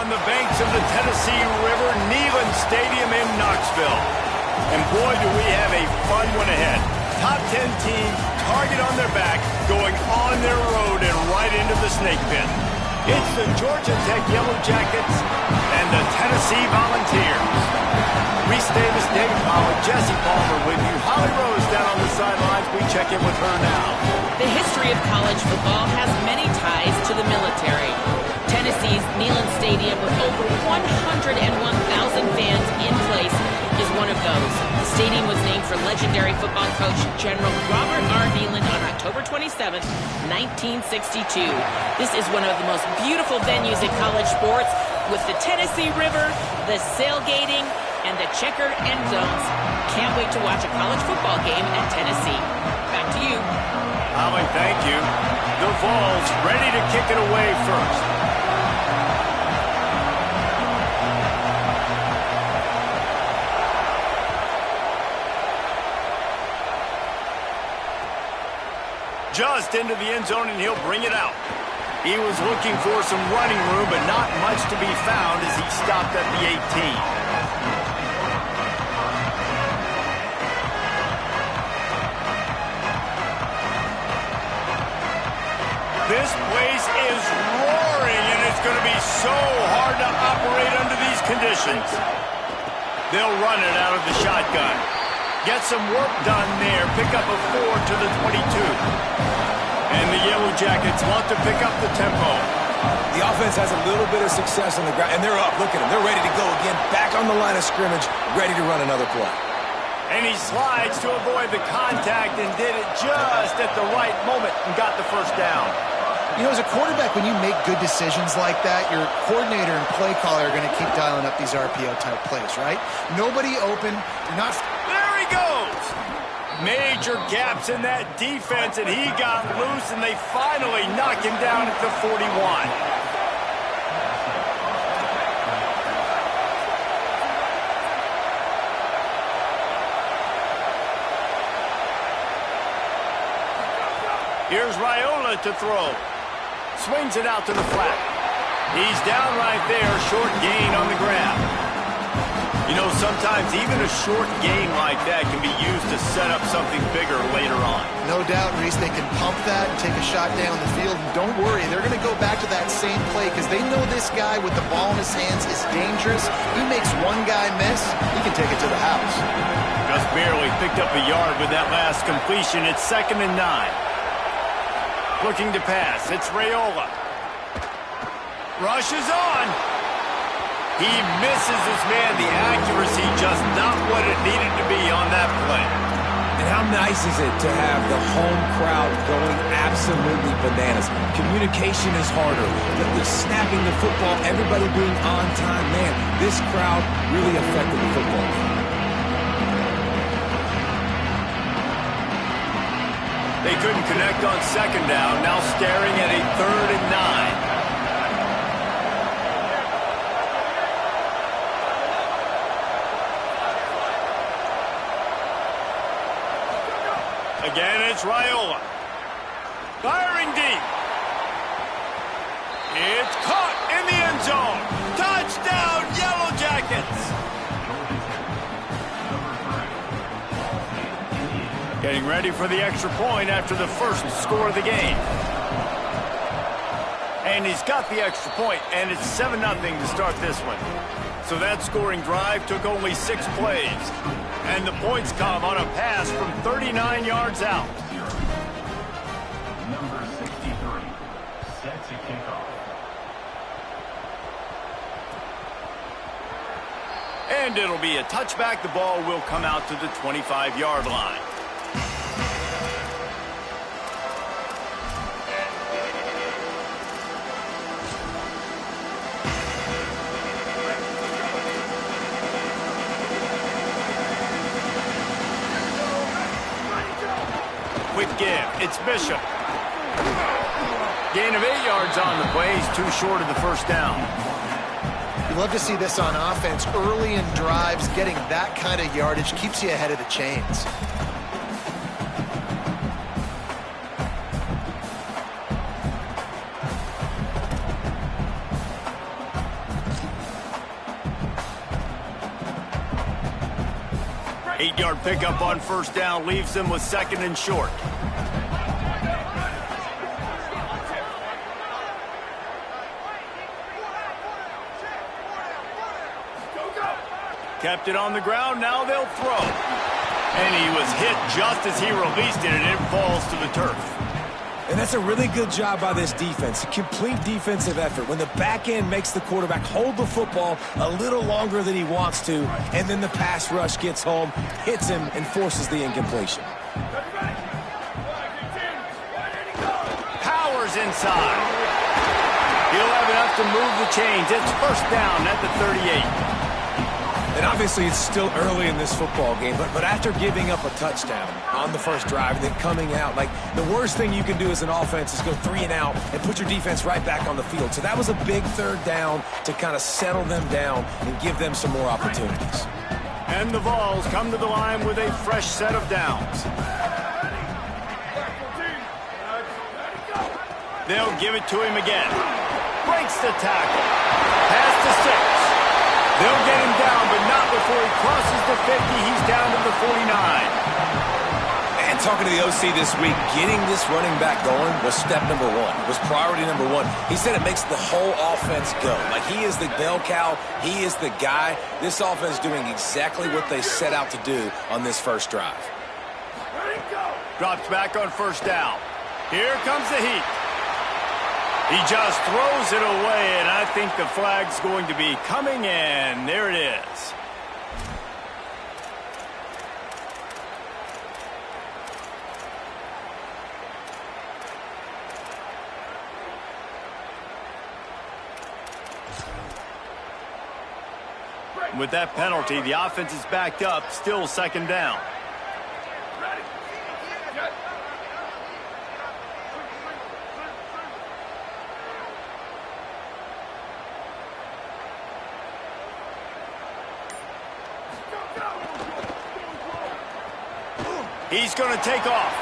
on the banks of the Tennessee River, Neyland Stadium in Knoxville. And boy, do we have a fun one ahead. Top 10 teams, target on their back, going on their road and right into the snake pit. It's the Georgia Tech Yellow Jackets and the Tennessee Volunteers. Reese Davis, David Powell, Jesse Palmer with you. Holly Rose down on the sidelines. We check in with her now. The history of college football has many ties to the military. Tennessee's Neyland Stadium, with over 101,000 fans in place, is one of those. The stadium was named for legendary football coach General Robert R. Neyland on October 27, 1962. This is one of the most beautiful venues in college sports, with the Tennessee River, the sailgating, and the checkered end zones. Can't wait to watch a college football game at Tennessee. Back to you. Holly, thank you. The Vols ready to kick it away first. Just into the end zone, and he'll bring it out. He was looking for some running room, but not much to be found as he stopped at the 18. This place is roaring, and it's going to be so hard to operate under these conditions. They'll run it out of the shotgun. Get some work done there. Pick up a 4 to the 22. And the Yellow Jackets want to pick up the tempo. The offense has a little bit of success on the ground, and they're up. Look at them. They're ready to go again. Back on the line of scrimmage, ready to run another play. And he slides to avoid the contact and did it just at the right moment and got the first down. You know, as a quarterback, when you make good decisions like that, your coordinator and play caller are going to keep dialing up these RPO-type plays, right? Nobody open. You're not... There he goes! Major gaps in that defense, and he got loose, and they finally knock him down at the 41. Here's Raiola to throw. Swings it out to the flat. He's down right there, short gain on the grab. You know, sometimes even a short gain like that can be used to set up something bigger later on. No doubt, Reese, they can pump that and take a shot down the field. And don't worry, they're going to go back to that same play because they know this guy with the ball in his hands is dangerous. He makes one guy miss, he can take it to the house. Just barely picked up a yard with that last completion. It's 2nd and 9. Looking to pass. It's Raiola. Rushes on. He misses his man. The accuracy just not what it needed to be on that play. And how nice is it to have the home crowd going absolutely bananas? Communication is harder. The snapping the football, everybody being on time. Man, this crowd really affected the football game. They couldn't connect on 2nd down. Now staring at a 3rd and 9. Again, it's Raiola. Firing deep. It's caught in the end zone. Touchdown, Yellow Jackets. Getting ready for the extra point after the first score of the game. And he's got the extra point, and it's 7-0 to start this one. So that scoring drive took only 6 plays. And the points come on a pass from 39 yards out. Number 63 set to kick off. And it'll be a touchback. The ball will come out to the 25-yard line. Quick give. It's Bishop. Gain of 8 yards on the play. He's too short of the first down. You love to see this on offense. Early in drives, getting that kind of yardage keeps you ahead of the chains. 8-yard pickup on first down leaves them with 2nd and short. Kept it on the ground, now they'll throw. And he was hit just as he released it, and it falls to the turf. And that's a really good job by this defense. A complete defensive effort. When the back end makes the quarterback hold the football a little longer than he wants to, and then the pass rush gets home, hits him, and forces the incompletion. Powers inside. He'll have enough to move the chains. It's first down at the 38. And obviously it's still early in this football game, but after giving up a touchdown on the first drive and then coming out, like, the worst thing you can do as an offense is go 3 and out and put your defense right back on the field. So that was a big 3rd down to kind of settle them down and give them some more opportunities. And the Vols come to the line with a fresh set of downs. They'll give it to him again. Breaks the tackle. Pass to 6. They'll get him down, but not before he crosses the 50. He's down to the 49. And talking to the OC this week, getting this running back going was step number 1, was priority number 1. He said it makes the whole offense go. Like, he is the bell cow. He is the guy. This offense doing exactly what they set out to do on this first drive. Drops back on first down. Here comes the heat. He just throws it away, and I think the flag's going to be coming in. There it is. With that penalty, the offense is backed up, still 2nd down. He's going to take off.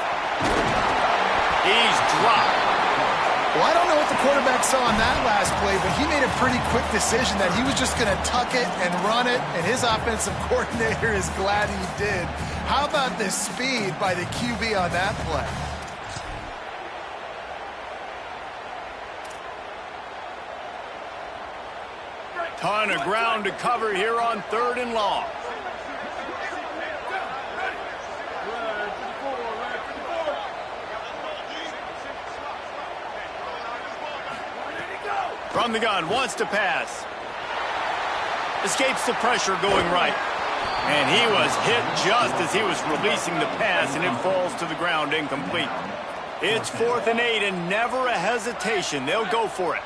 He's dropped. Well, I don't know what the quarterback saw on that last play, but he made a pretty quick decision that he was just going to tuck it and run it, and his offensive coordinator is glad he did. How about the speed by the QB on that play? Ton of ground to cover here on 3rd and long. From the gun, wants to pass. Escapes the pressure going right. And he was hit just as he was releasing the pass, and it falls to the ground incomplete. It's 4th and 8, and never a hesitation. They'll go for it.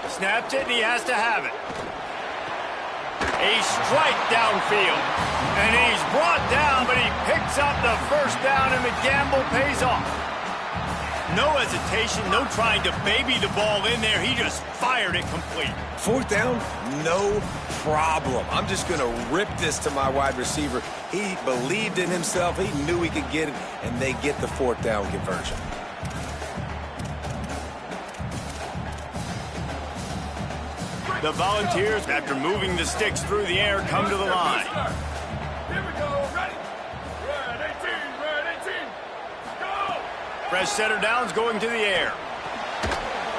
Snapped it, and he has to have it. A strike downfield. And he's brought down, but he picks up the first down, and the gamble pays off. No hesitation, no trying to baby the ball in there. He just fired it complete. 4th down, no problem. I'm just going to rip this to my wide receiver. He believed in himself. He knew he could get it, and they get the 4th down conversion. The Volunteers, after moving the sticks through the air, come to the line. Here we go. Ready? Red 18. Red 18. Go! Fresh set of downs going to the air.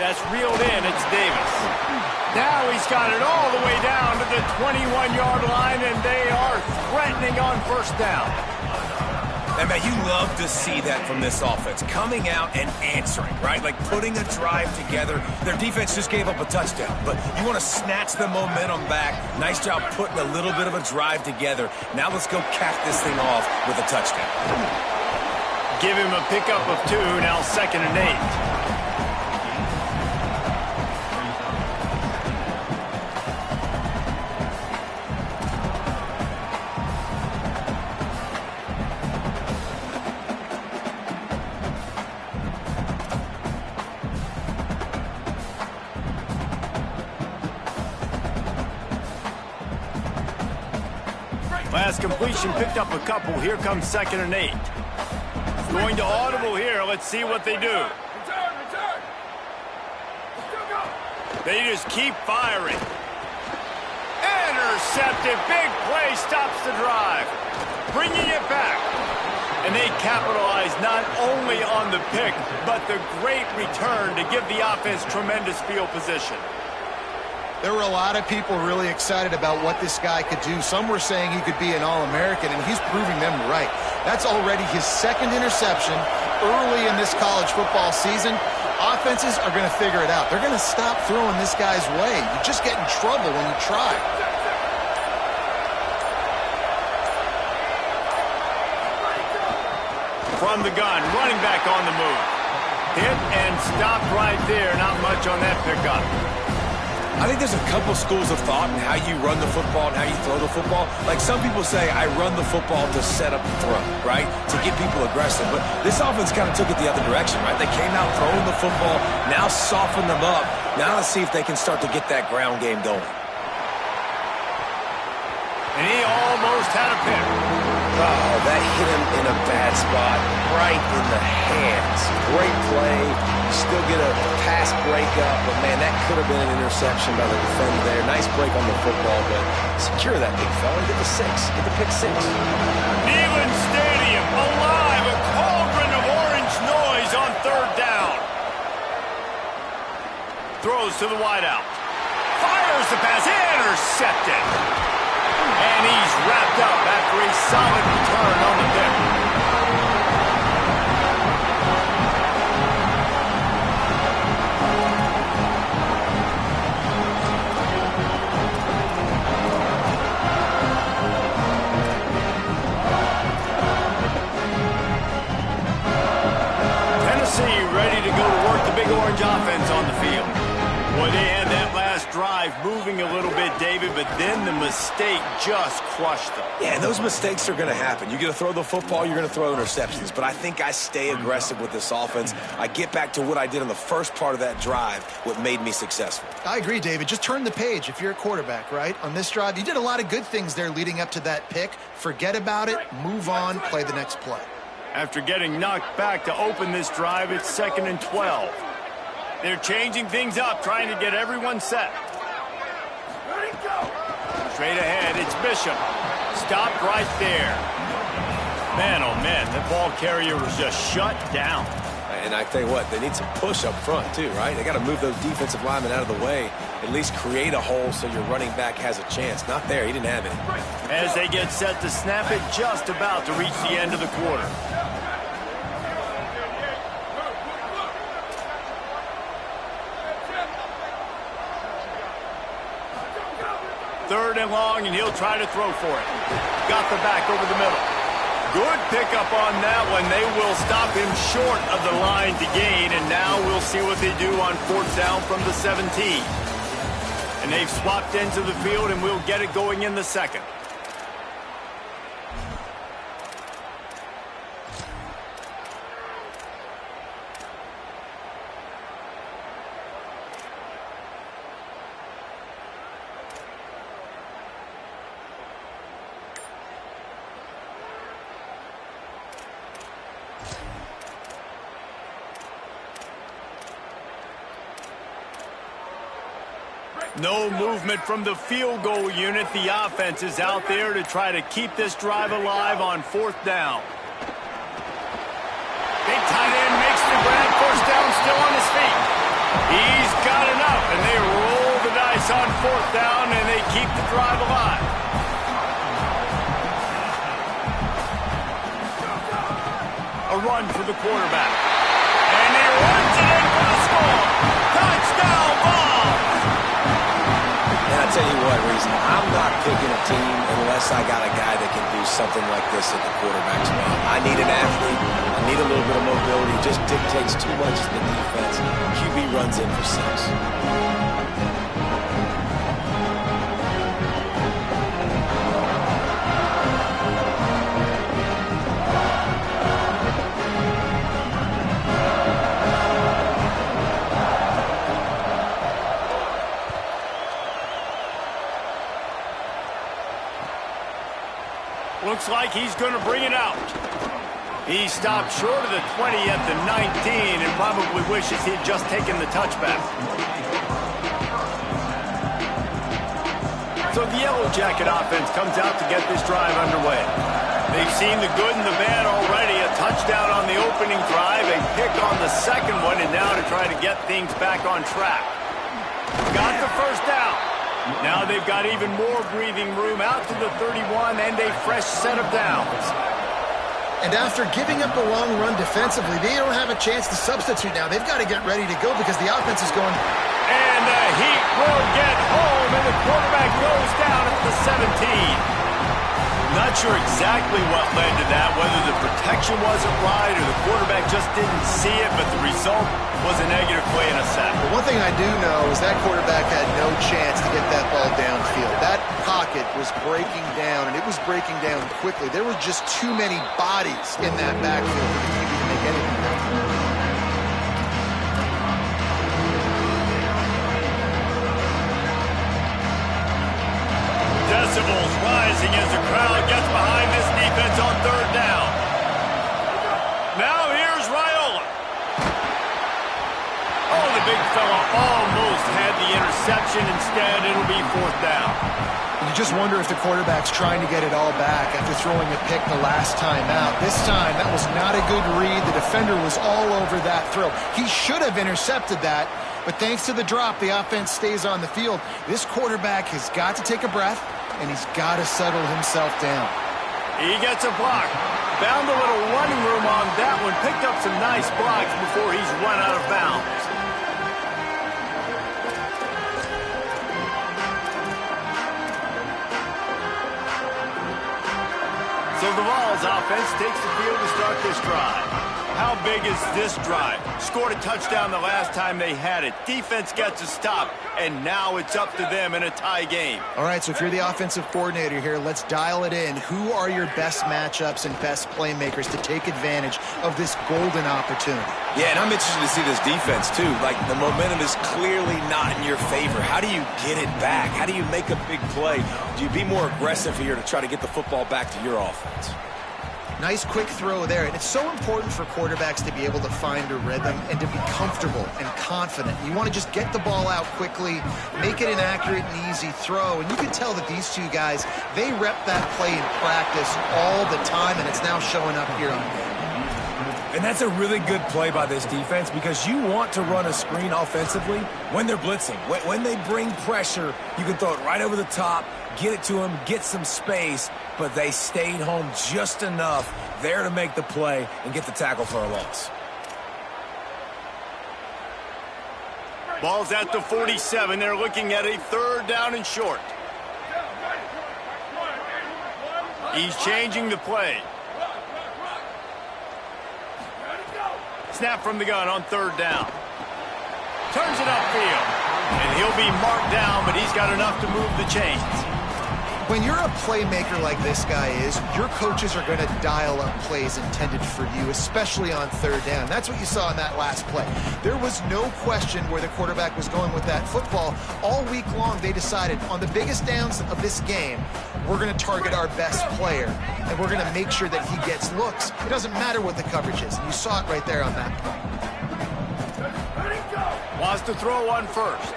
That's reeled in. It's Davis. Now he's got it all the way down to the 21-yard line, and they are threatening on first down. And, man, you love to see that from this offense. Coming out and answering, right? Like putting a drive together. Their defense just gave up a touchdown, but you want to snatch the momentum back. Nice job putting a little bit of a drive together. Now let's go cap this thing off with a touchdown. Give him a pickup of 2, now 2nd and 8. Last completion, picked up a couple. Here comes 2nd and 8. Going to audible here. Let's see what they do. Return. They just keep firing. intercepted. Big play stops the drive. Bringing it back. And they capitalize not only on the pick, but the great return to give the offense tremendous field position. There were a lot of people really excited about what this guy could do. Some were saying he could be an All-American, and he's proving them right. That's already his second interception early in this college football season. Offenses are going to figure it out. They're going to stop throwing this guy's way. You just get in trouble when you try. From the gun, running back on the move. Hit and stopped right there. Not much on that pickup. I think there's a couple schools of thought in how you run the football and how you throw the football. Like some people say, I run the football to set up the throw, right? To get people aggressive. But this offense kind of took it the other direction, right? They came out throwing the football, now softened them up. Now let's see if they can start to get that ground game going. And he almost had a pick. Oh, that hit him in a bad spot, right in the hands. Great play. You still get a pass breakup, but man, that could have been an interception by the defender there. Nice break on the football, but secure that big fella. Get the six. Get the pick six. Neyland Stadium alive. A cauldron of orange noise on third down. Throws to the wideout. Fires the pass. Intercepted. And he's wrapped up after a solid return on the pick. Tennessee ready to go to work the Big Orange offense on the field. Boy, they had that last drive moving a little bit, David, but then the mistake just crushed them. Yeah, and those mistakes are going to happen. You're going to throw the football, you're going to throw interceptions. But I think I stay aggressive with this offense. I get back to what I did in the first part of that drive, what made me successful. I agree, David. Just turn the page if you're a quarterback, right? On this drive, you did a lot of good things there leading up to that pick. Forget about it, move on, play the next play. After getting knocked back to open this drive, it's 2nd and 12. They're changing things up, trying to get everyone set. Straight ahead, it's Bishop. Stopped right there. Man, oh man, the ball carrier was just shut down. And I tell you what, they need some push up front too, right? They got to move those defensive linemen out of the way, at least create a hole so your running back has a chance. Not there, he didn't have any. As they get set to snap it, just about to reach the end of the quarter. Third and long, and he'll try to throw for it. Got the back over the middle. Good pickup on that one. They will stop him short of the line to gain, and now we'll see what they do on 4th down from the 17. And they've swapped ends of the field, and we'll get it going in the second. No movement from the field goal unit. The offense is out there to try to keep this drive alive on 4th down. Big tight end makes the grab. 1st down, still on his feet. He's got enough, and they roll the dice on 4th down, and they keep the drive alive. A run for the quarterback. And he runs it in for the score. Touchdown ball. And I tell you what, Reese, I'm not picking a team unless I got a guy that can do something like this at the quarterback spot. I need an athlete. I need a little bit of mobility. It just dictates too much to the defense. QB runs in for 6. Looks like he's going to bring it out. He stopped short of the 20 at the 19 and probably wishes he'd just taken the touchback. So the Yellow Jacket offense comes out to get this drive underway. They've seen the good and the bad already. A touchdown on the opening drive, a pick on the second one, and now to try to get things back on track. Got the first down. Now they've got even more breathing room out to the 31 and a fresh set of downs. And after giving up a long run defensively, they don't have a chance to substitute now. They've got to get ready to go because the offense is going. And the heat will get home, and the quarterback goes down at the 17. Not sure exactly what led to that, whether the protection wasn't right or the quarterback just didn't see it, but the result was a negative play and a sack. But one thing I do know is that quarterback had no chance to get that ball downfield. That pocket was breaking down, and it was breaking down quickly. There were just too many bodies in that backfield for the QB to make anything happen. Decibels rising as the crowd gets behind this defense on third down. Now here's Raiola. Oh, the big fella almost had the interception. Instead, it'll be fourth down. You just wonder if the quarterback's trying to get it all back after throwing a pick the last time out. This time, that was not a good read. The defender was all over that throw. He should have intercepted that, but thanks to the drop, the offense stays on the field. This quarterback has got to take a breath, and he's got to settle himself down. He gets a block. Found a little running room on that one. Picked up some nice blocks before he's run out of bounds. So the Vols offense takes the field to start this drive. How big is this drive? Scored a touchdown the last time they had it. Defense gets a stop, and now it's up to them in a tie game. All right, so if you're the offensive coordinator here, let's dial it in. Who are your best matchups and best playmakers to take advantage of this golden opportunity? Yeah, and I'm interested to see this defense, too. Like, the momentum is clearly not in your favor. How do you get it back? How do you make a big play? Do you be more aggressive here to try to get the football back to your offense? Nice quick throw there, and it's so important for quarterbacks to be able to find a rhythm and to be comfortable and confident. You want to just get the ball out quickly, make it an accurate and easy throw, and you can tell that these two guys, they rep that play in practice all the time, and it's now showing up here on game. And that's a really good play by this defense because you want to run a screen offensively when they're blitzing. When they bring pressure, you can throw it right over the top, get it to them, get some space, but they stayed home just enough there to make the play and get the tackle for a loss. Ball's at the 47. They're looking at a third down and short. He's changing the play. Snap from the gun on third down. Turns it upfield. And he'll be marked down, but he's got enough to move the chains. When you're a playmaker like this guy is, your coaches are going to dial up plays intended for you, especially on third down. That's what you saw in that last play. There was no question where the quarterback was going with that football. All week long, they decided on the biggest downs of this game, we're going to target our best player, and we're going to make sure that he gets looks. It doesn't matter what the coverage is. And you saw it right there on that play. Wants to throw on first.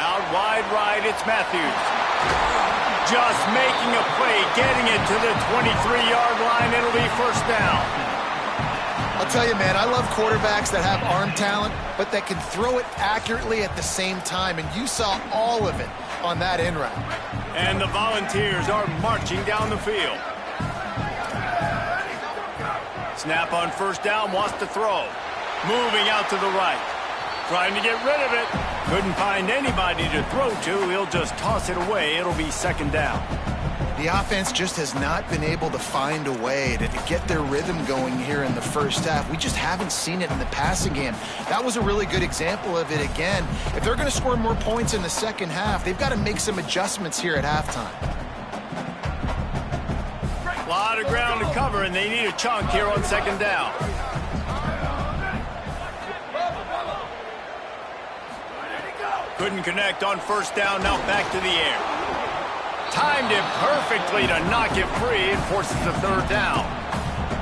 Out wide right, it's Matthews. Just making a play, getting it to the 23-yard line. It'll be first down. I'll tell you, man, I love quarterbacks that have arm talent, but that can throw it accurately at the same time, and you saw all of it on that end route. And the Volunteers are marching down the field. Snap on first down, wants to throw. Moving out to the right. Trying to get rid of it. Couldn't find anybody to throw to. He'll just toss it away. It'll be second down. The offense just has not been able to find a way to get their rhythm going here in the first half. We just haven't seen it in the passing game. That was a really good example of it again. If they're going to score more points in the second half, they've got to make some adjustments here at halftime. A lot of ground to cover, and they need a chunk here on second down. Couldn't connect on first down, now back to the air. Timed it perfectly to knock it free and forces a third down.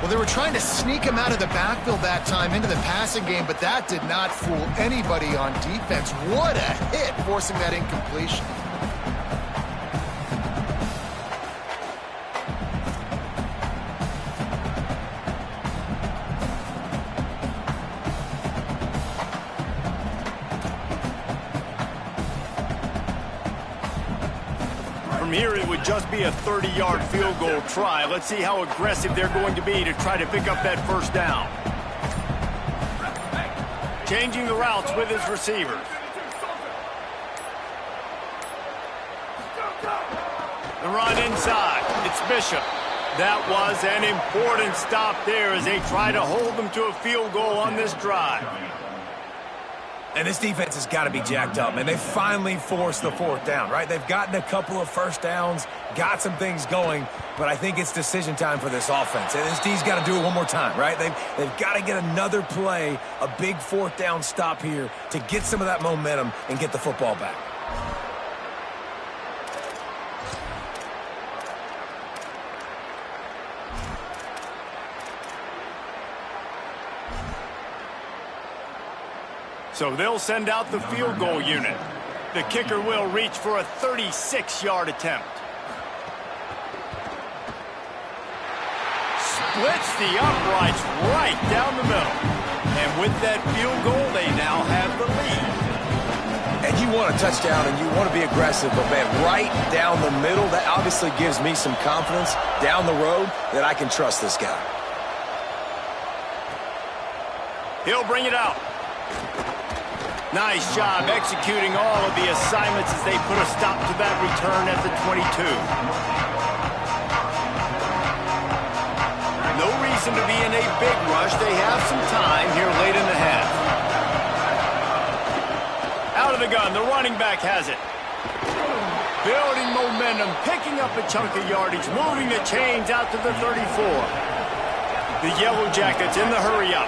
Well, they were trying to sneak him out of the backfield that time into the passing game, but that did not fool anybody on defense. What a hit, forcing that incompletion. From here, it would just be a 30-yard field goal try. Let's see how aggressive they're going to be to try to pick up that first down. Changing the routes with his receivers. The run inside. It's Bishop. That was an important stop there as they try to hold them to a field goal on this drive. And this defense has got to be jacked up, man. They finally forced the fourth down, right? They've gotten a couple of first downs, got some things going, but I think it's decision time for this offense. And this D's got to do it one more time, right? They've got to get another play, a big fourth down stop here to get some of that momentum and get the football back. So they'll send out the field goal unit. The kicker will reach for a 36-yard attempt. Splits the uprights right down the middle. And with that field goal, they now have the lead. And you want a touchdown and you want to be aggressive, but man, right down the middle, that obviously gives me some confidence down the road that I can trust this guy. He'll bring it out. Nice job executing all of the assignments as they put a stop to that return at the 22. No reason to be in a big rush. They have some time here late in the half. Out of the gun, the running back has it. Building momentum, picking up a chunk of yardage, moving the chains out to the 34. The Yellow Jackets in the hurry-up.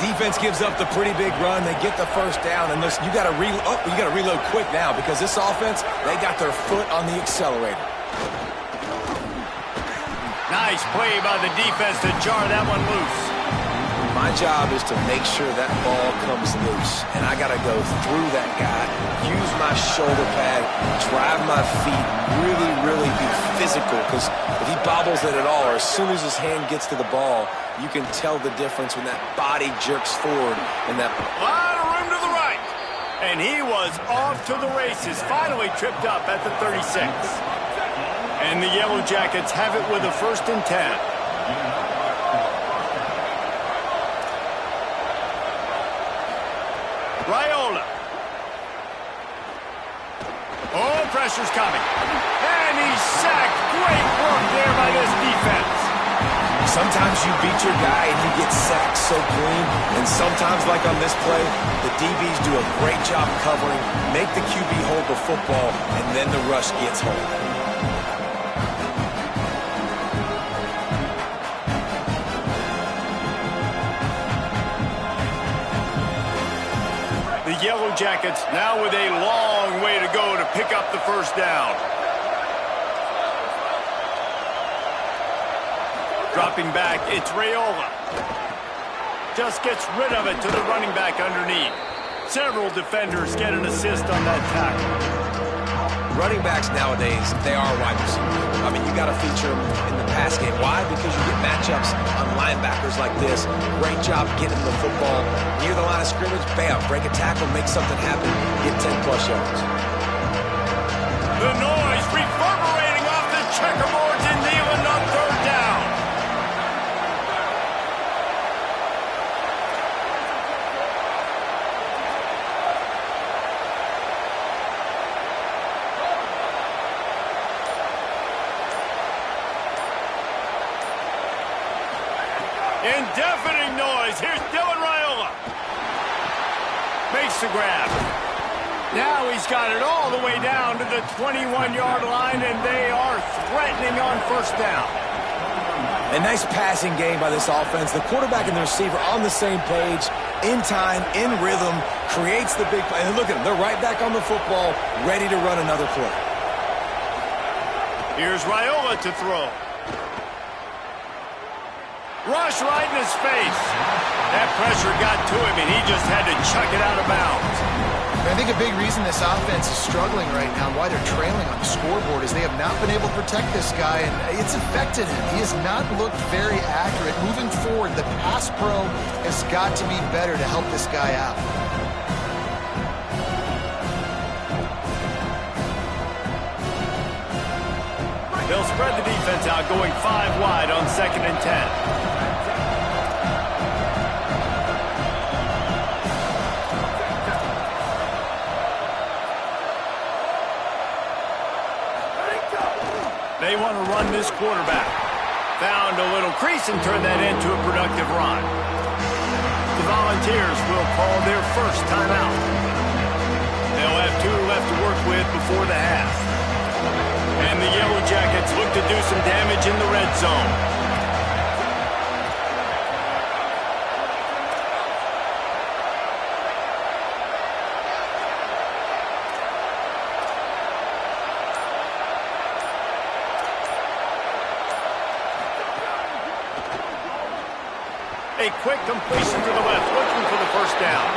Defense gives up the pretty big run. They get the first down, and listen, you got to reload quick now because this offense, they got their foot on the accelerator. Nice play by the defense to jar that one loose. My job is to make sure that ball comes loose, and I got to go through that guy, use my shoulder pad, drive my feet, really be physical, because if he bobbles it at all, or as soon as his hand gets to the ball, you can tell the difference when that body jerks forward and that... A lot of room to the right. And he was off to the races, finally tripped up at the 36. And the Yellow Jackets have it with a 1st and 10. Raiola. Oh, pressure's coming. And he's sacked. Great work there by this defense. Sometimes you beat your guy and he gets sacked so clean, and sometimes, like on this play, the DBs do a great job covering, make the QB hold the football, and then the rush gets home. The Yellow Jackets now with a long way to go to pick up the first down. Dropping back, it's Raiola. Just gets rid of it to the running back underneath. Several defenders get an assist on that tackle. Running backs nowadays, they are wide receivers. I mean, you got to feature them in the pass game. Why? Because you get matchups on linebackers like this. Great job getting the football near the line of scrimmage. Bam, break a tackle, make something happen, get 10-plus yards. The noise reverberating off the checkerboards in Neyland on 3rd down. In deafening noise, here's Dylan Raiola. Makes the grab. Now he's got it all the way down to the 21-yard line, and they are threatening on 1st down. A nice passing game by this offense. The quarterback and the receiver on the same page, in time, in rhythm, creates the big play. And look at them. They're right back on the football, ready to run another play. Here's Raiola to throw. Rush right in his face. That pressure got to him, and he just had to chuck it out of bounds. I think a big reason this offense is struggling right now and why they're trailing on the scoreboard is they have not been able to protect this guy, and it's affected him. He has not looked very accurate. Moving forward, the pass pro has got to be better to help this guy out. They'll spread the defense out, going 5 wide on 2nd and 10. They want to run this quarterback. Found a little crease and turned that into a productive run. The Volunteers will call their first timeout. They'll have 2 left to work with before the half. And the Yellow Jackets look to do some damage in the red zone. A quick completion to the left, looking for the first down.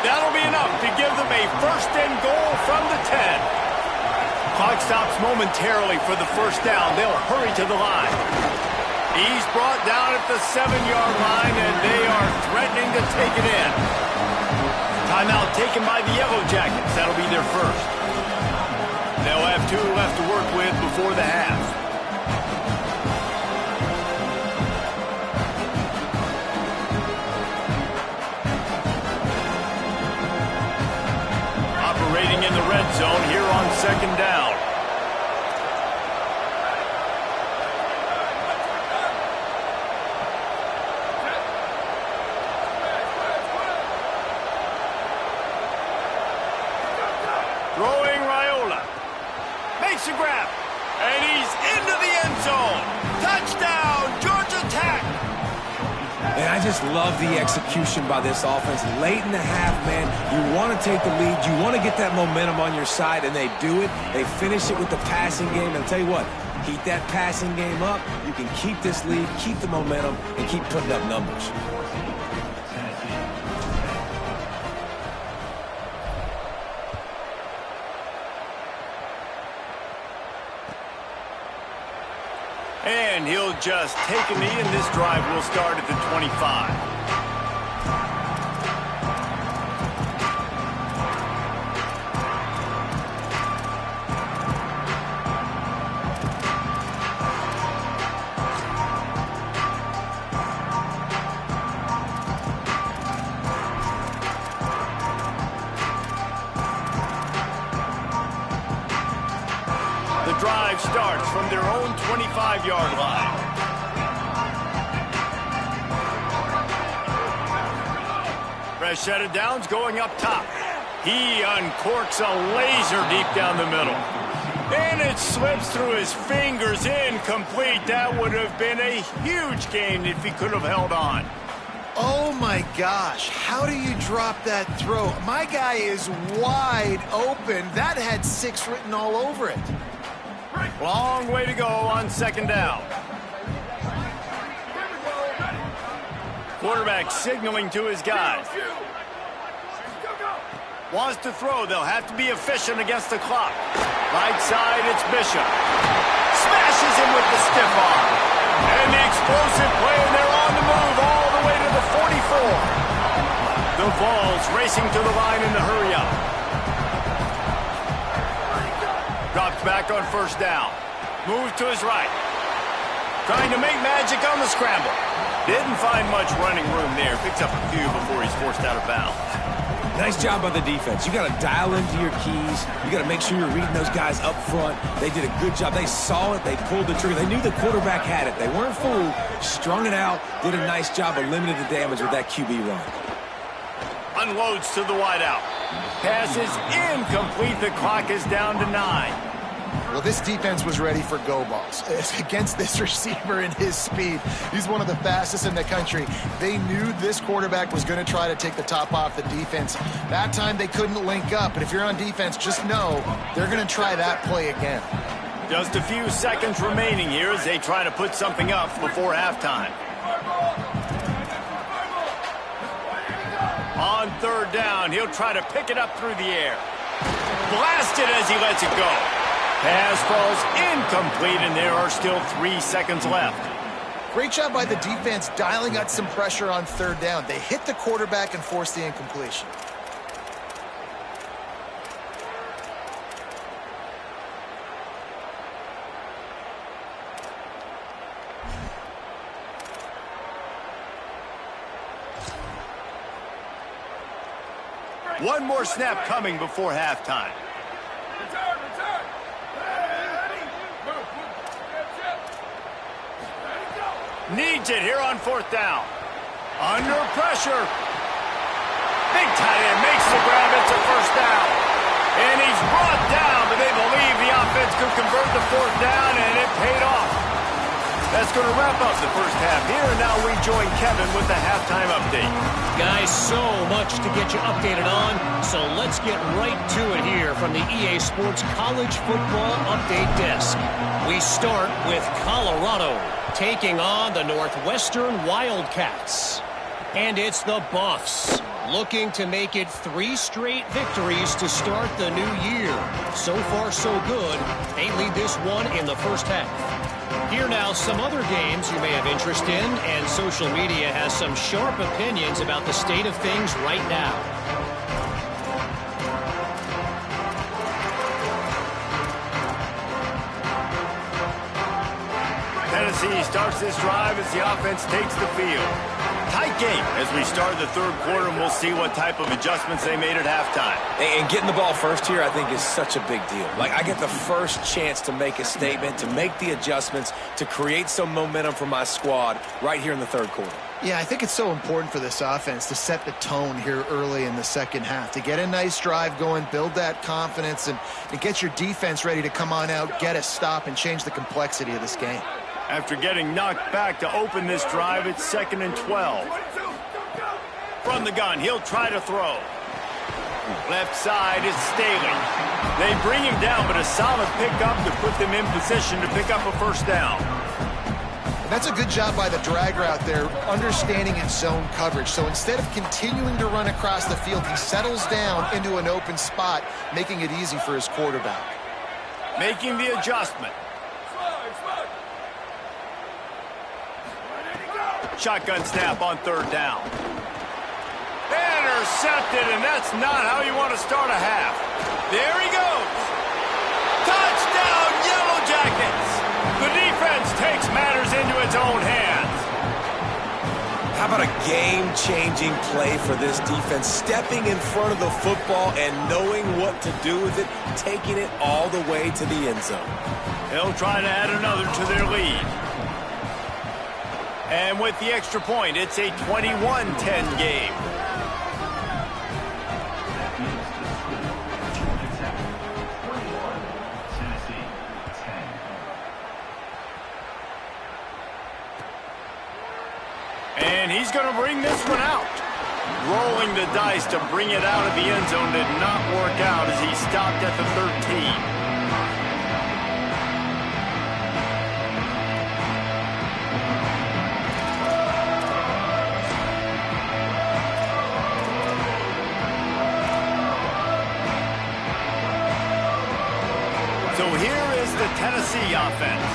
That'll be enough to give them a 1st and goal from the 10. Clock stops momentarily for the first down. They'll hurry to the line. He's brought down at the 7-yard line, and they are threatening to take it in. Timeout taken by the Yellow Jackets. That'll be their first. They'll have 2 left to work with before the half. Operating in the red zone here on 2nd down. Throwing Raiola. Makes a grab. And he's into the end zone. Touchdown, Georgia Tech. And I just love the execution by this offense. Late in the half, man, you want to take the lead. You want to get that momentum on your side, and they do it. They finish it with the passing game. And I'll tell you what, keep that passing game up. You can keep this lead, keep the momentum, and keep putting up numbers. And he'll just take a knee, and this drive will start at the 25. The drive starts from their own 25-yard line. Fresh set of downs going up top. He uncorks a laser deep down the middle. And it slips through his fingers, incomplete. That would have been a huge gain if he could have held on. Oh my gosh, how do you drop that throw? My guy is wide open. That had 6 written all over it. Long way to go on 2nd down. Quarterback signaling to his guys. Wants to throw. They'll have to be efficient against the clock. Right side, it's Bishop. Smashes him with the stiff arm. And the explosive play, and they're on the move all the way to the 44. The Vols racing to the line in the hurry up. Drops back on 1st down. Moves to his right. Trying to make magic on the scramble. Didn't find much running room there. Picks up a few before he's forced out of bounds. Nice job by the defense. You got to dial into your keys. You got to make sure you're reading those guys up front. They did a good job. They saw it. They pulled the trigger. They knew the quarterback had it. They weren't fooled. Strung it out. Did a nice job of limiting the damage with that QB run. Unloads to the wideout. Pass is incomplete. The clock is down to 9. Well, this defense was ready for go balls. Against this receiver and his speed, he's one of the fastest in the country. They knew this quarterback was going to try to take the top off the defense. That time they couldn't link up, but if you're on defense, just know they're going to try that play again. Just a few seconds remaining here as they try to put something up before halftime. third down. He'll try to pick it up through the air. Blasted as he lets it go. Pass falls incomplete, and there are still 3 seconds left. Great job by the defense dialing out some pressure on third down. They hit the quarterback and forced the incompletion. One more snap coming before halftime. Return. Ready. Move. Ready, go. Needs it here on fourth down. Under pressure. Big tight end makes the grab. It's a first down. And he's brought down, but they believe the offense could convert the fourth down, and it paid off. That's going to wrap up the first half here, and now we join Kevin with the halftime update. Guys, so much to get you updated on, so let's get right to it here from the EA Sports College Football Update Desk. We start with Colorado taking on the Northwestern Wildcats. And it's the Buffs looking to make it 3 straight victories to start the new year. So far, so good. They lead this one in the first half. Here now, some other games you may have interest in, and social media has some sharp opinions about the state of things right now. Tennessee starts this drive as the offense takes the field. Tight game as we start the third quarter, and we'll see what type of adjustments they made at halftime. And getting the ball first here, I think, is such a big deal. Like, I get the first chance to make a statement, to make the adjustments, to create some momentum for my squad right here in the third quarter. Yeah, I think it's so important for this offense to set the tone here early in the second half, to get a nice drive going, build that confidence, and get your defense ready to come on out, get a stop, and change the complexity of this game. After getting knocked back to open this drive, it's 2nd and 12. From the gun, he'll try to throw. Left side is Staley. They bring him down, but a solid pickup to put them in position to pick up a first down. And that's a good job by the drag route there, understanding its zone coverage. So instead of continuing to run across the field, he settles down into an open spot, making it easy for his quarterback. Making the adjustment. Shotgun snap on third down. Intercepted, and that's not how you want to start a half. There he goes. Touchdown, Yellow Jackets. The defense takes matters into its own hands. How about a game-changing play for this defense, stepping in front of the football and knowing what to do with it, taking it all the way to the end zone. They'll try to add another to their lead. And with the extra point, it's a 21-10 game. And he's going to bring this one out. Rolling the dice to bring it out of the end zone did not work out as he stopped at the 13. So here is the Tennessee offense.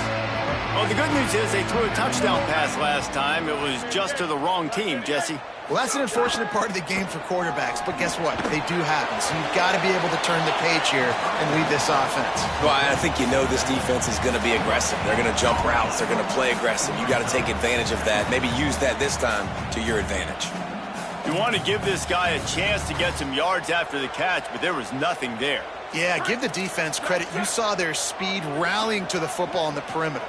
Well, the good news is they threw a touchdown pass last time. It was just to the wrong team, Jesse. Well, that's an unfortunate part of the game for quarterbacks, but guess what? They do happen, so you've got to be able to turn the page here and lead this offense. Well, I think you know this defense is going to be aggressive. They're going to jump routes. They're going to play aggressive. You got to take advantage of that. Maybe use that this time to your advantage. You want to give this guy a chance to get some yards after the catch, but there was nothing there. Yeah, give the defense credit. You saw their speed rallying to the football on the perimeter.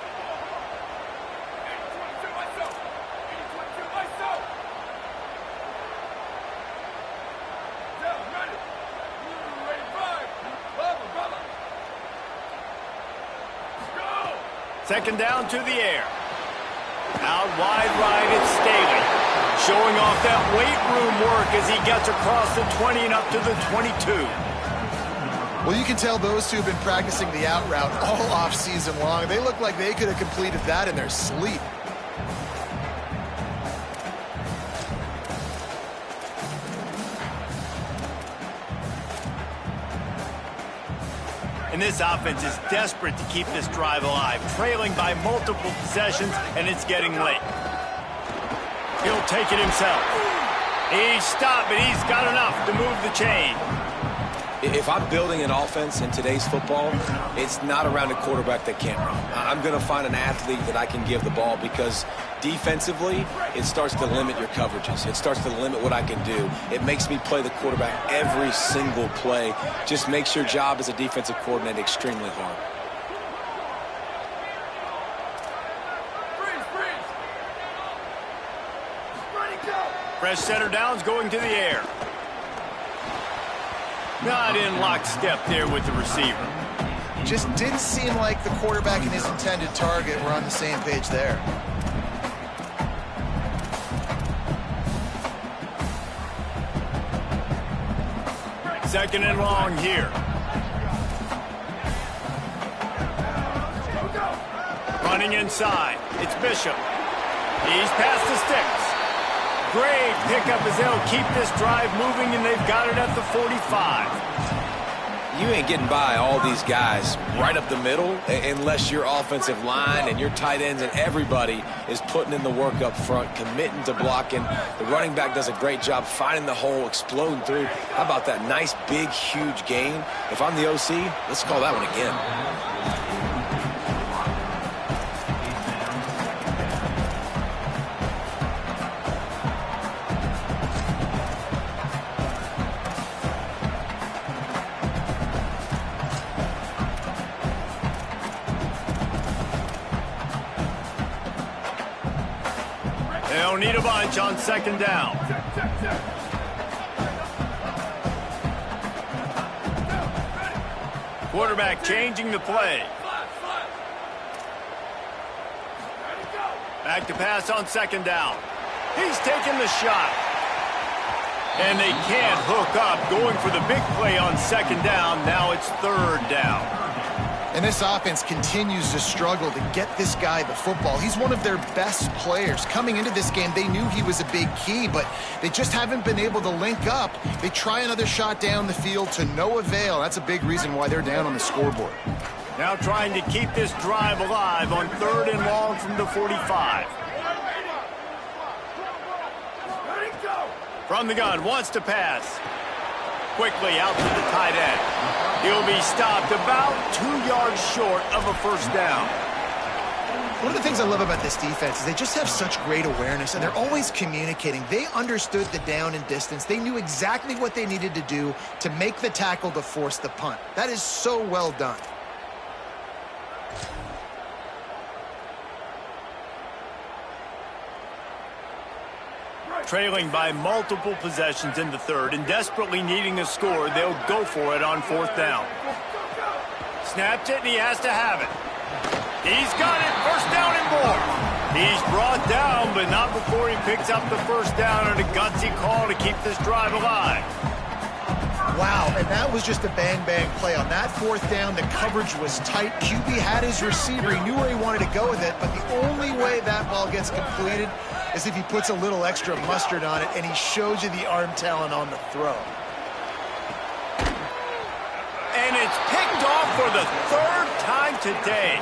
Second down to the air. Out wide right, it's Staley. Showing off that weight room work as he gets across the 20 and up to the 22. Well, you can tell those two have been practicing the out route all off season long. They look like they could have completed that in their sleep. And this offense is desperate to keep this drive alive, trailing by multiple possessions, and it's getting late. He'll take it himself. He's stopped, but he's got enough to move the chain. If I'm building an offense in today's football, it's not around a quarterback that can't run. I'm going to find an athlete that I can give the ball because defensively, it starts to limit your coverages. It starts to limit what I can do. It makes me play the quarterback every single play. Just makes your job as a defensive coordinator extremely hard. Fresh center downs going to the air. Not in lockstep there with the receiver. Just didn't seem like the quarterback and his intended target were on the same page there. Second and long here. Running inside. It's Bishop. He's past the sticks. Great pickup as they'll keep this drive moving, and they've got it at the 45. You ain't getting by all these guys right up the middle unless your offensive line and your tight ends and everybody is putting in the work up front, committing to blocking. The running back does a great job finding the hole, exploding through. How about that nice, big, huge gain? If I'm the OC, let's call that one again. They'll need a bunch on second down. Quarterback changing the play. Back to pass on second down. He's taking the shot. And they can't hook up, going for the big play on second down. Now it's third down. And this offense continues to struggle to get this guy the football. He's one of their best players. Coming into this game, they knew he was a big key, but they just haven't been able to link up. They try another shot down the field to no avail. That's a big reason why they're down on the scoreboard. Now trying to keep this drive alive on third and long from the 45. From the gun, wants to pass. Quickly out to the tight end. He'll be stopped about 2 yards short of a first down. One of the things I love about this defense is they just have such great awareness, and they're always communicating. They understood the down and distance. They knew exactly what they needed to do to make the tackle to force the punt. That is so well done. Trailing by multiple possessions in the third and desperately needing a score, they'll go for it on fourth down. Snapped it, and he has to have it. He's got it, first down and more. He's brought down, but not before he picks up the first down on a gutsy call to keep this drive alive. Wow, and that was just a bang-bang play. On that fourth down, the coverage was tight. QB had his receiver. He knew where he wanted to go with it, but the only way that ball gets completed is if he puts a little extra mustard on it, and he shows you the arm talent on the throw. And it's picked off for the third time today.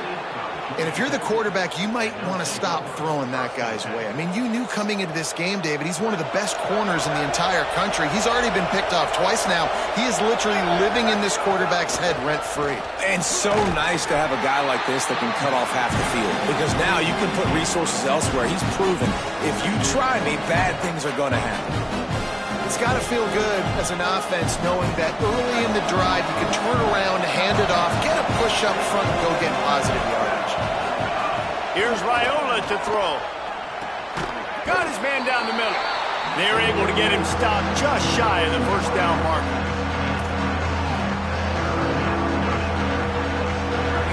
And if you're the quarterback, you might want to stop throwing that guy's way. I mean, you knew coming into this game, David, he's one of the best corners in the entire country. He's already been picked off twice now. He is literally living in this quarterback's head rent-free. And so nice to have a guy like this that can cut off half the field. Because now you can put resources elsewhere. He's proven if you try me, bad things are going to happen. It's got to feel good as an offense knowing that early in the drive you can turn around, hand it off, get a push up front, and go get positive yardage. Here's Raiola to throw. Got his man down the middle. They're able to get him stopped just shy of the first down marker.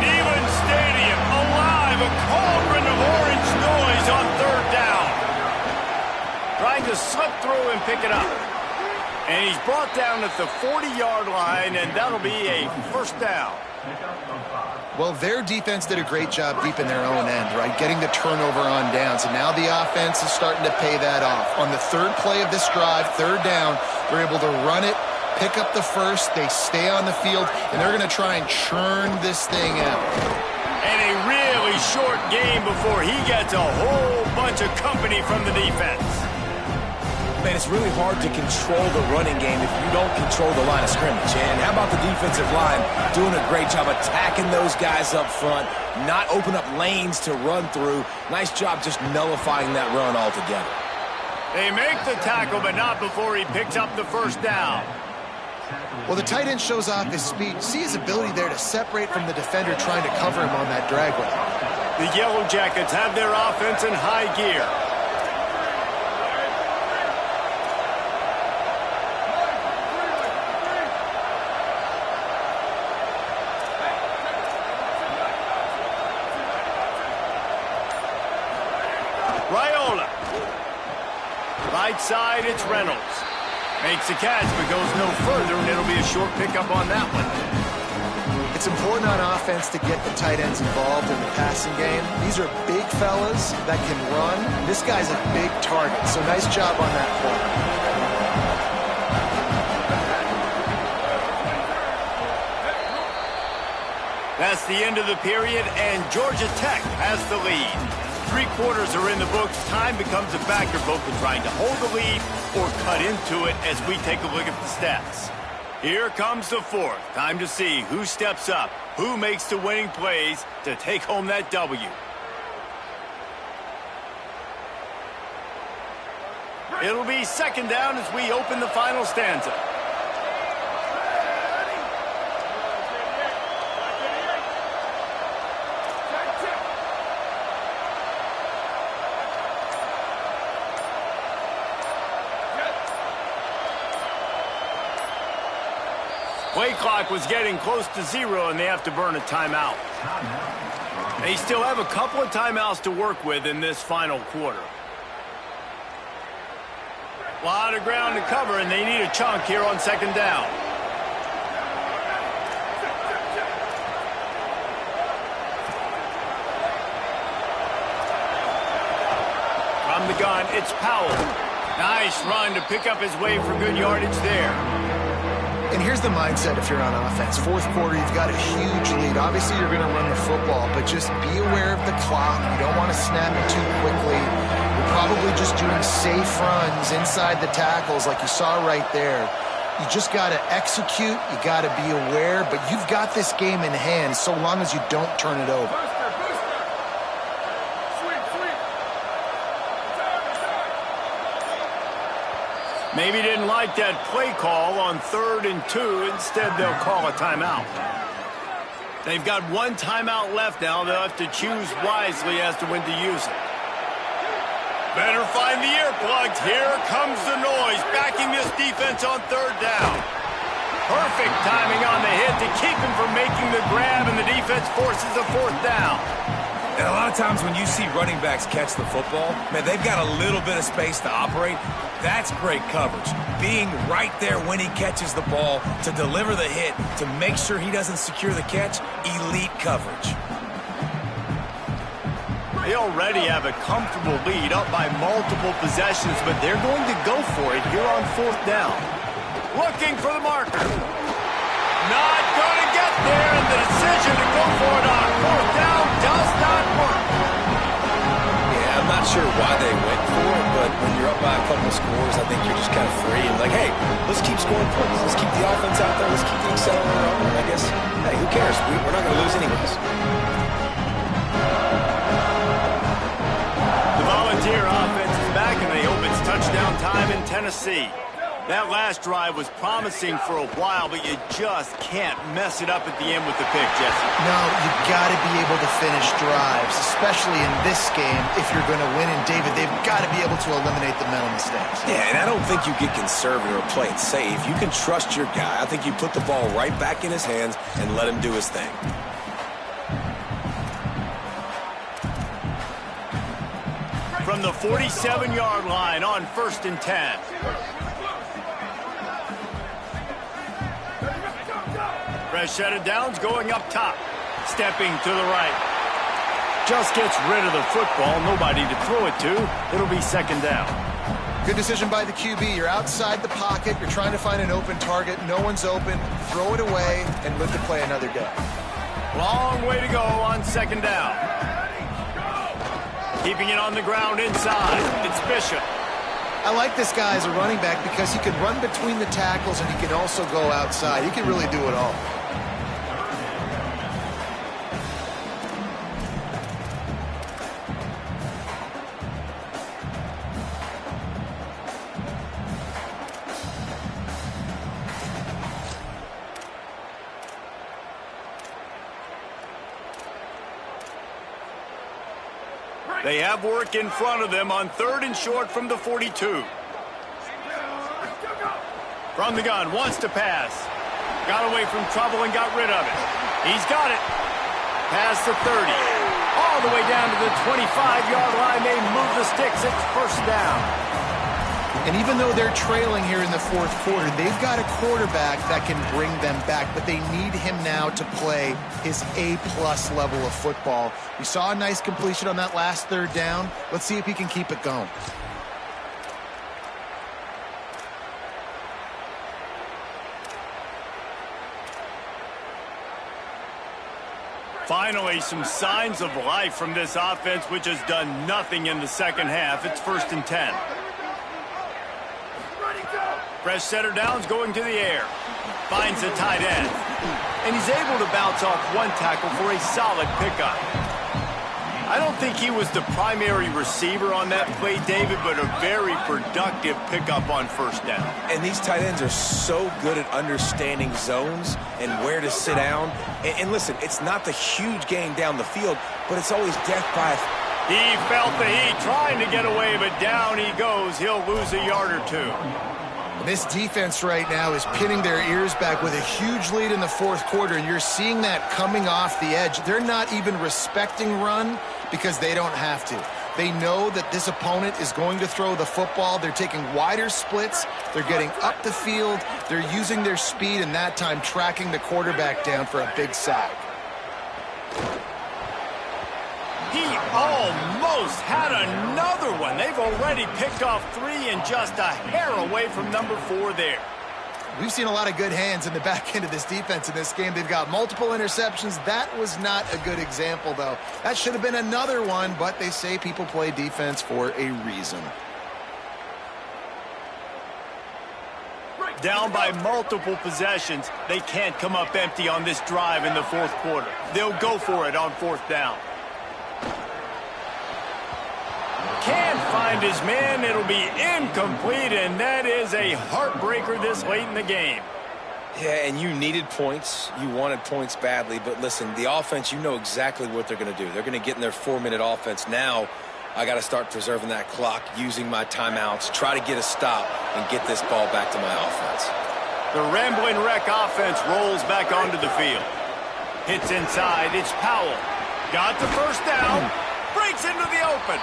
Neyland Stadium alive, a cauldron of orange noise on third down. Trying to slip through and pick it up. And he's brought down at the 40-yard line, and that'll be a first down. Well, their defense did a great job deep in their own end, right? Getting the turnover on downs, and now the offense is starting to pay that off. On the third play of this drive, third down, they're able to run it, pick up the first, they stay on the field, and they're going to try and churn this thing out. And a really short game before he gets a whole bunch of company from the defense. Man, it's really hard to control the running game if you don't control the line of scrimmage. And how about the defensive line doing a great job attacking those guys up front, not open up lanes to run through. Nice job just nullifying that run altogether. They make the tackle, but not before he picks up the first down. Well, the tight end shows off his speed. See his ability there to separate from the defender trying to cover him on that drag route. The Yellow Jackets have their offense in high gear. Right side, it's Reynolds. Makes the catch, but goes no further, and it'll be a short pickup on that one. It's important on offense to get the tight ends involved in the passing game. These are big fellas that can run. This guy's a big target, so nice job on that play. That's the end of the period, and Georgia Tech has the lead. 3 quarters are in the books. Time becomes a factor both in trying to hold the lead or cut into it as we take a look at the stats. Here comes the fourth. Time to see who steps up, who makes the winning plays to take home that W. It'll be second down as we open the final stanza. Play clock was getting close to 0, and they have to burn a timeout. They still have a couple of timeouts to work with in this final quarter. A lot of ground to cover, and they need a chunk here on second down. From the gun, it's Powell. Nice run to pick up his way for good yardage there. And here's the mindset if you're on offense. Fourth quarter, you've got a huge lead. Obviously, you're going to run the football, but just be aware of the clock. You don't want to snap it too quickly. You're probably just doing safe runs inside the tackles like you saw right there. You just got to execute. You got to be aware, but you've got this game in hand so long as you don't turn it over. Maybe didn't like that play call on 3rd and 2. Instead, they'll call a timeout. They've got one timeout left now. They'll have to choose wisely as to when to use it. Better find the earplugs. Here comes the noise, backing this defense on 3rd down. Perfect timing on the hit to keep him from making the grab, and the defense forces a 4th down. And a lot of times when you see running backs catch the football, man, they've got a little bit of space to operate. That's great coverage. Being right there when he catches the ball to deliver the hit, to make sure he doesn't secure the catch, elite coverage. They already have a comfortable lead up by multiple possessions, but they're going to go for it here on 4th down. Looking for the marker. Not going to get there, and the decision to go for it on 4th down does not work. Yeah, I'm not sure why they went for it, but when you're up by a couple scores, I think you're just kind of free and like, hey, let's keep scoring points. Let's keep the offense out there. Let's keep the accelerator on. I guess, hey, who cares? We're not going to lose anyways. The Volunteer offense is back, and they hope it's touchdown time in Tennessee. That last drive was promising for a while, but you just can't mess it up at the end with the pick, Jesse. No, you've got to be able to finish drives, especially in this game if you're going to win. And, David, they've got to be able to eliminate the mental mistakes. Yeah, and I don't think you get conservative or play it safe. You can trust your guy. I think you put the ball right back in his hands and let him do his thing. From the 47-yard line on 1st and 10. Fresh set of downs going up top. Stepping to the right. Just gets rid of the football. Nobody to throw it to. It'll be 2nd down. Good decision by the QB. You're outside the pocket. You're trying to find an open target. No one's open. Throw it away and live to play another day. Long way to go on second down. Keeping it on the ground inside. It's Bishop. I like this guy as a running back because he can run between the tackles and he can also go outside. He can really do it all. They have work in front of them on 3rd and short from the 42. From the gun, wants to pass. Got away from trouble and got rid of it. He's got it. Past the 30. All the way down to the 25-yard line. They move the sticks. It's first down. And even though they're trailing here in the 4th quarter, they've got a quarterback that can bring them back, but they need him now to play his A-plus level of football. We saw a nice completion on that last 3rd down. Let's see if he can keep it going. Finally, some signs of life from this offense, which has done nothing in the second half. It's 1st and 10. Fresh setter downs going to the air. Finds the tight end. And he's able to bounce off one tackle for a solid pickup. I don't think he was the primary receiver on that play, David, but a very productive pickup on 1st down. And these tight ends are so good at understanding zones and where to sit down. And listen, it's not the huge gain down the field, but it's always death by... He felt the heat trying to get away, but down he goes. He'll lose a yard or two. This defense right now is pinning their ears back with a huge lead in the 4th quarter, and you're seeing that coming off the edge. They're not even respecting run because they don't have to. They know that this opponent is going to throw the football. They're taking wider splits. They're getting up the field. They're using their speed, and that time tracking the quarterback down for a big sack. He almost had another one. They've already picked off 3 and just a hair away from number 4 there. We've seen a lot of good hands in the back end of this defense in this game. They've got multiple interceptions. That was not a good example, though. That should have been another one, but they say people play defense for a reason. Down by multiple possessions, they can't come up empty on this drive in the 4th quarter. They'll go for it on 4th down. Can't find his man. It'll be incomplete, and that is a heartbreaker this late in the game. Yeah, and you needed points. You wanted points badly, but listen, the offense, you know exactly what they're going to do. They're going to get in their 4-minute offense. Now, I got to start preserving that clock, using my timeouts, try to get a stop, and get this ball back to my offense. The Rambling Wreck offense rolls back onto the field. Hits inside. It's Powell. Got the first down. Breaks into the open.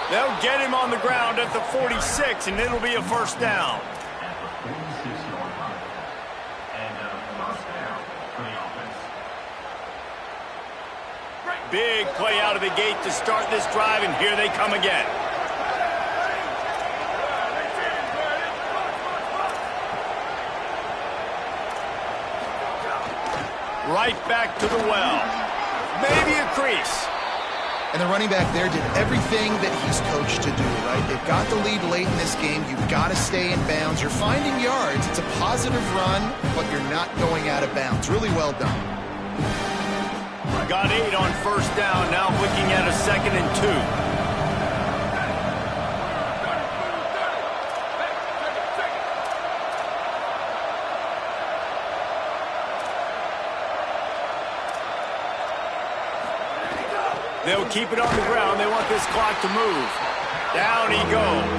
They'll get him on the ground at the 46, and it'll be a first down. Big play out of the gate to start this drive, and here they come again. Right back to the well. Maybe a crease. And the running back there did everything that he's coached to do, right? They've got the lead late in this game. You've got to stay in bounds. You're finding yards. It's a positive run, but you're not going out of bounds. Really well done. Got 8 on first down. Now looking at a 2nd and 2. They'll keep it on the ground. They want this clock to move. Down he goes.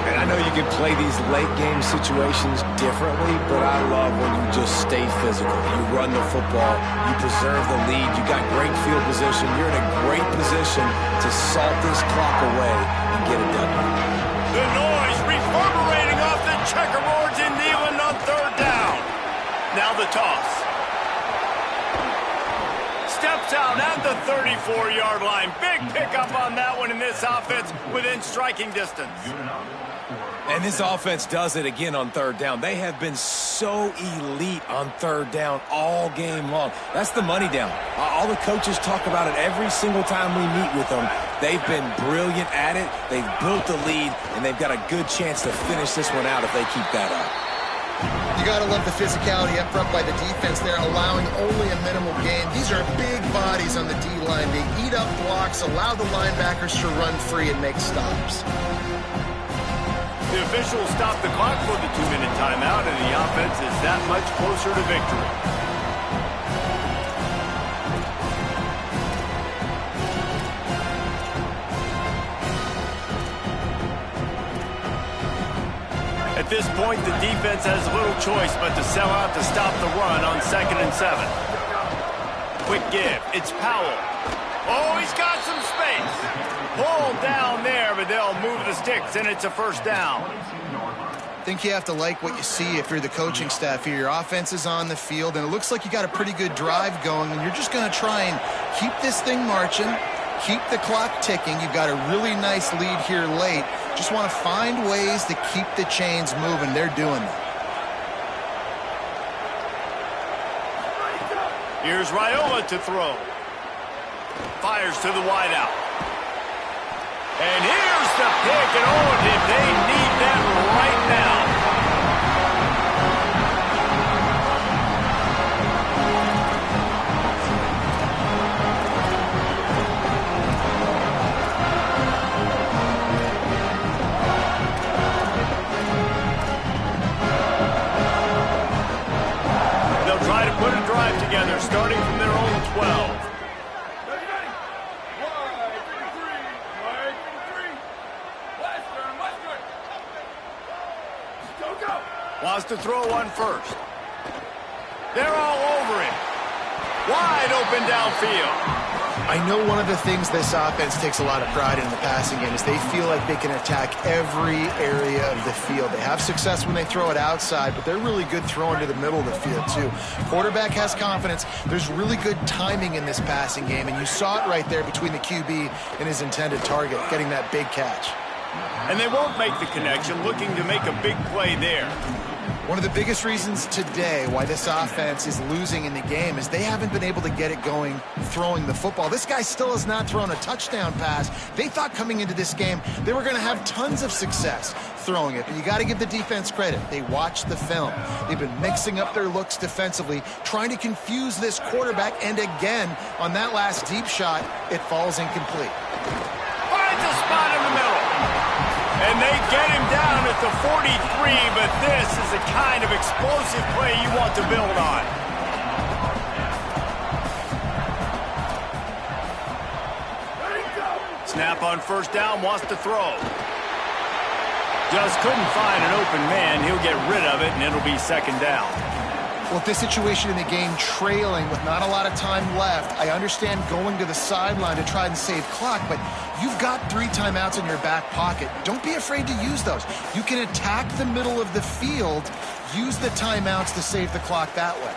And I know you can play these late-game situations differently, but I love when you just stay physical. You run the football. You preserve the lead. You got great field position. You're in a great position to salt this clock away and get it done. The noise reverberating off the checkerboards in Neyland on 3rd down. Now the toss. Steps out at the the 34-yard line. Big pickup on that one, in this offense within striking distance. And this offense does it again on third down. They have been so elite on third down all game long. That's the money down. All the coaches talk about it every single time we meet with them. They've been brilliant at it. They've built the lead, and they've got a good chance to finish this one out if they keep that up. You got to love the physicality up front by the defense there, allowing only a minimal gain. These are big bodies on the D-line. They eat up blocks, allow the linebackers to run free and make stops. The officials stopped the clock for the 2-minute timeout, and the offense is that much closer to victory. At this point, the defense has little choice but to sell out to stop the run on 2nd and 7. Quick give. It's Powell. Oh, he's got some space. Pulled down there, but they'll move the sticks, and it's a first down. I think you have to like what you see if you're the coaching staff here. Your offense is on the field, and it looks like you got a pretty good drive going, and you're just going to try and keep this thing marching, keep the clock ticking. You've got a really nice lead here late. Just want to find ways to keep the chains moving. They're doing that. Here's Raiola to throw. Fires to the wideout. And here's the pick, and oh, did they need that right now. They'll try to put a drive together, starting from their own 12. Wants to throw one first. They're all over him. Wide open downfield. I know one of the things this offense takes a lot of pride in the passing game is they feel like they can attack every area of the field. They have success when they throw it outside, but they're really good throwing to the middle of the field too. Quarterback has confidence. There's really good timing in this passing game, and you saw it right there between the QB and his intended target, getting that big catch. And they won't make the connection, looking to make a big play there. One of the biggest reasons today why this offense is losing in the game is they haven't been able to get it going throwing the football. This guy still has not thrown a touchdown pass. They thought coming into this game they were going to have tons of success throwing it, but you got to give the defense credit. They watched the film. They've been mixing up their looks defensively, trying to confuse this quarterback, and again, on that last deep shot, it falls incomplete. Finds a spot in the middle. And they get him down at the 43, but this is the kind of explosive play you want to build on. Snap on first down, wants to throw. Just couldn't find an open man. He'll get rid of it, and it'll be 2nd down. Well, if this situation in the game trailing with not a lot of time left, I understand going to the sideline to try and save clock, but you've got 3 timeouts in your back pocket. Don't be afraid to use those. You can attack the middle of the field, use the timeouts to save the clock that way.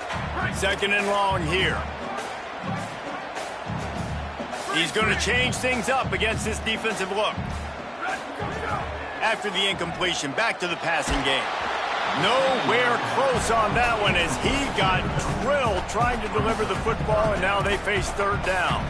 2nd and long here. He's going to change things up against this defensive look. After the incompletion, back to the passing game. Nowhere close on that one as he got drilled trying to deliver the football, and now they face 3rd down.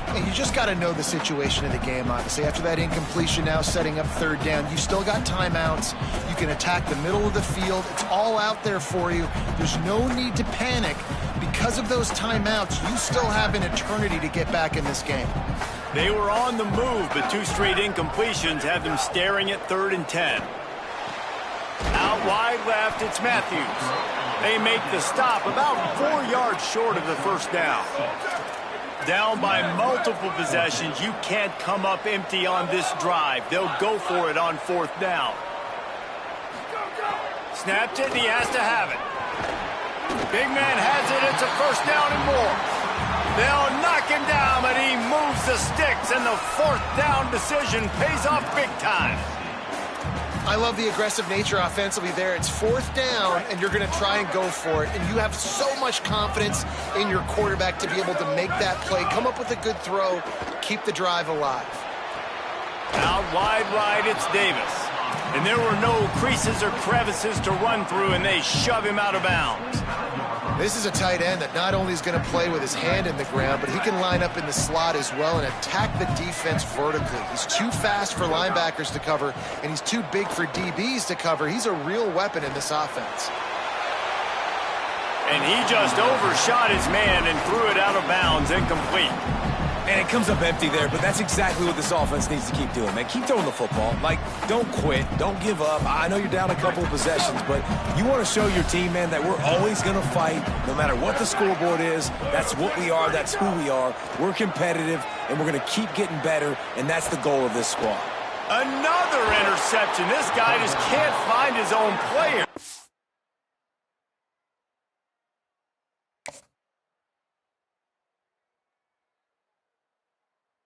And you just got to know the situation of the game, obviously. After that incompletion, now setting up 3rd down, you still got timeouts. You can attack the middle of the field. It's all out there for you. There's no need to panic. Because of those timeouts, you still have an eternity to get back in this game. They were on the move, but 2 straight incompletions have them staring at 3rd and 10. Out wide left, it's Matthews. They make the stop about 4 yards short of the first down. Down by multiple possessions, you can't come up empty on this drive. They'll go for it on 4th down. Snapped it, and he has to have it. Big man has it, it's a first down and more. They'll knock him down, but he moves the sticks, and the 4th down decision pays off big time. I love the aggressive nature offensively there. It's 4th down, and you're going to try and go for it. And you have so much confidence in your quarterback to be able to make that play, come up with a good throw, keep the drive alive. Out wide right, it's Davis. And there were no creases or crevices to run through, and they shove him out of bounds. This is a tight end that not only is going to play with his hand in the ground, but he can line up in the slot as well and attack the defense vertically. He's too fast for linebackers to cover, and he's too big for DBs to cover. He's a real weapon in this offense. And he just overshot his man and threw it out of bounds, incomplete. And it comes up empty there, but that's exactly what this offense needs to keep doing, man. Keep throwing the football. Like, don't quit. Don't give up. I know you're down a couple of possessions, but you want to show your team, man, that we're always going to fight no matter what the scoreboard is. That's what we are. That's who we are. We're competitive, and we're going to keep getting better, and that's the goal of this squad. Another interception. This guy just can't find his own player.